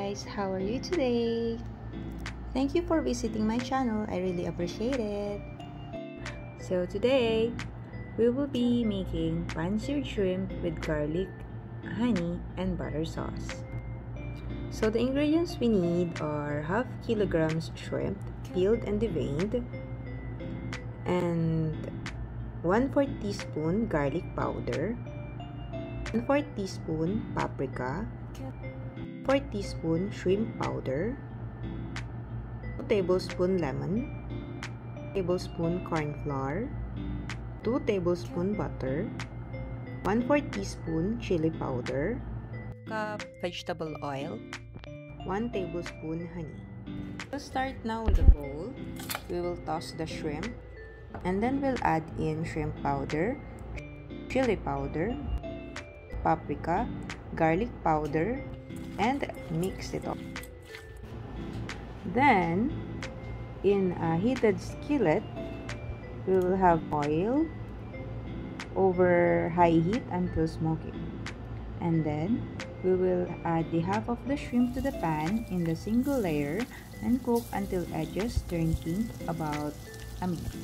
guys, how are you today? Thank you for visiting my channel. I really appreciate it. So today, we will be making pan-seared shrimp with garlic, honey, and butter sauce. So the ingredients we need are half kilograms shrimp, peeled and deveined, and 1/4 teaspoon garlic powder, 1/4 teaspoon paprika, 4 teaspoon shrimp powder, 2 tablespoon lemon, 1 tablespoon corn flour, 2 tablespoon butter, 1/4 teaspoon chili powder, cup vegetable oil, 1 tablespoon honey. We'll start now with a bowl. We will toss the shrimp, and then we'll add in shrimp powder, chili powder, paprika, garlic powder, and mix it up. Then, in a heated skillet, we will have oil over high heat until smoky. And then, we will add the half of the shrimp to the pan in the single layer and cook until edges turn pink about a minute.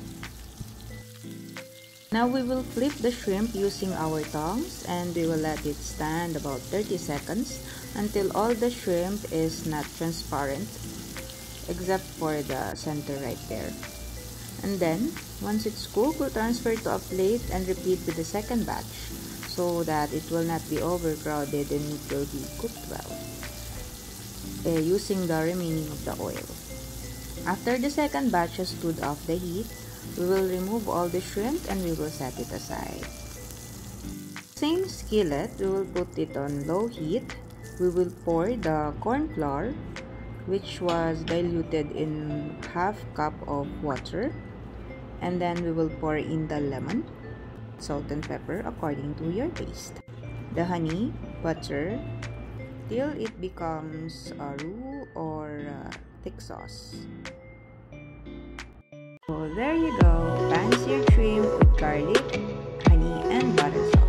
Now we will flip the shrimp using our tongs, and we will let it stand about 30 seconds until all the shrimp is not transparent except for the center right there. And then once it's cooked, we'll transfer it to a plate and repeat with the second batch so that it will not be overcrowded and it will be cooked well using the remaining of the oil. After the second batch has stood off the heat, we will remove all the shrimp and we will set it aside. Same skillet, we will put it on low heat. We will pour the corn flour, which was diluted in half cup of water, and then we will pour in the lemon, salt and pepper according to your taste, the honey, butter, till it becomes a roux or thick sauce. So there you go, pan-seared shrimp with garlic, honey, and butter sauce.